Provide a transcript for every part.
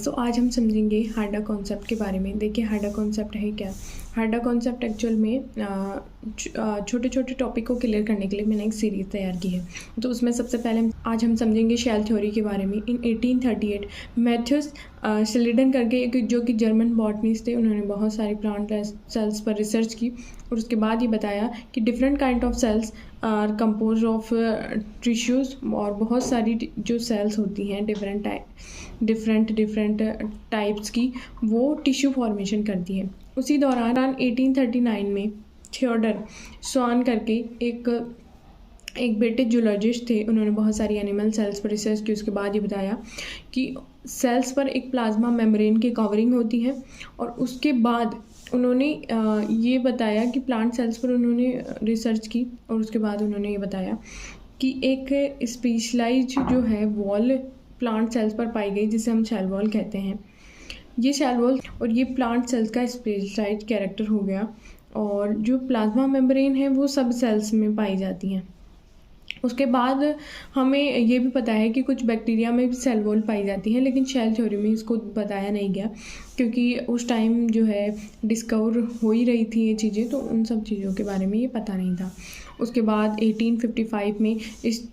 तो आज हम समझेंगे हार्डा कॉन्सेप्ट के बारे में। देखिए हार्डा कॉन्सेप्ट है क्या। हार्डा कॉन्सेप्ट एक्चुअल में छोटे छोटे टॉपिक को क्लियर करने के लिए मैंने एक सीरीज़ तैयार की है। तो उसमें सबसे पहले आज हम समझेंगे शेल थ्योरी के बारे में। इन 1838 मैथ्यूस शिलीडन करके एक जो कि जर्मन बॉटनिस्ट थे, उन्होंने बहुत सारी प्लांट सेल्स पर रिसर्च की और उसके बाद ये बताया कि different kind of cells are compose of tissues, और बहुत सारी जो सेल्स होती हैं डिफरेंट टाइप्स की, वो टिश्यू फॉर्मेशन करती है। उसी दौरान 1839 में थियोडर स्वान करके एक ब्रिटिश जूलॉजिस्ट थे, उन्होंने बहुत सारी एनिमल सेल्स पर रिसर्च की। उसके बाद ये बताया कि सेल्स पर एक प्लाज्मा मेम्ब्रेन की कवरिंग होती है, और उसके बाद उन्होंने ये बताया कि प्लांट सेल्स पर उन्होंने रिसर्च की, और उसके बाद उन्होंने ये बताया कि एक स्पेशलाइज जो है वॉल प्लांट सेल्स पर पाई गई, जिसे हम शेल वॉल कहते हैं। ये शेल वॉल और ये प्लांट सेल्स का स्पेशलाइज कैरेक्टर हो गया, और जो प्लाज्मा मेम्ब्रेन है वो सब सेल्स में पाई जाती हैं। उसके बाद हमें ये भी पता है कि कुछ बैक्टीरिया में भी सेल वॉल पाई जाती है, लेकिन शेल थ्योरी में इसको बताया नहीं गया, क्योंकि उस टाइम जो है डिस्कवर हो ही रही थी ये चीज़ें, तो उन सब चीज़ों के बारे में ये पता नहीं था। उसके बाद 1855 में इस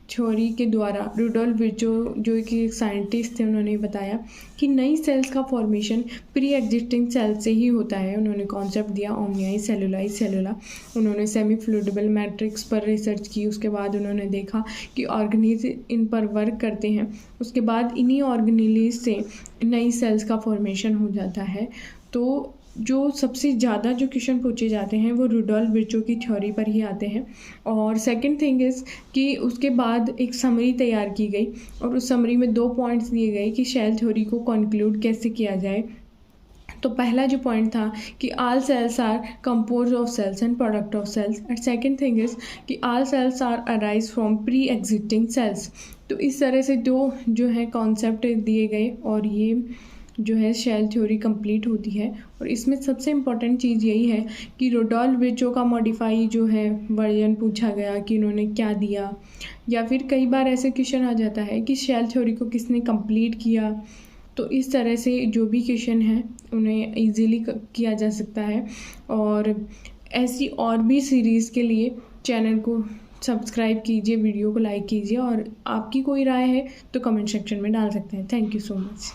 थ्योरी के द्वारा रुडोल्फ विर्चो जो कि एक साइंटिस्ट थे, उन्होंने बताया कि नई सेल्स का फॉर्मेशन प्री एग्जिस्टिंग सेल्स से ही होता है। उन्होंने कॉन्सेप्ट दिया ओमनियाई सेलुलाई सेलुला। उन्होंने सेमी फ्लूइडेबल मैट्रिक्स पर रिसर्च की। उसके बाद उन्होंने देखा कि ऑर्गेनिज इन पर वर्क करते हैं। उसके बाद इन्हीं ऑर्गेनिलीज से नई सेल्स का फॉर्मेशन हो जाता है। तो जो सबसे ज़्यादा जो क्वेश्चन पूछे जाते हैं वो रुडोल्फ विर्चो की थ्योरी पर ही आते हैं। और सेकंड थिंग इज़ कि उसके बाद एक समरी तैयार की गई, और उस समरी में 2 पॉइंट्स दिए गए कि शेल थ्योरी को कंक्लूड कैसे किया जाए। तो पहला जो पॉइंट था कि all cells are compose of cells and product of cells, and second thing is कि all cells are arise from pre existing cells. तो इस तरह से जो है कॉन्सेप्ट दिए गए, और ये जो है शेल थ्योरी कंप्लीट होती है। और इसमें सबसे इम्पॉर्टेंट चीज़ यही है कि रुडोल्फ विर्चो का मॉडिफाई जो है वर्जन पूछा गया कि इन्होंने क्या दिया, या फिर कई बार ऐसे क्वेश्चन आ जाता है कि शेल थ्योरी को किसने कंप्लीट किया। तो इस तरह से जो भी क्वेश्चन है उन्हें इजीली किया जा सकता है। और ऐसी और भी सीरीज़ के लिए चैनल को सब्सक्राइब कीजिए, वीडियो को लाइक कीजिए, और आपकी कोई राय है तो कमेंट सेक्शन में डाल सकते हैं। Thank you so much.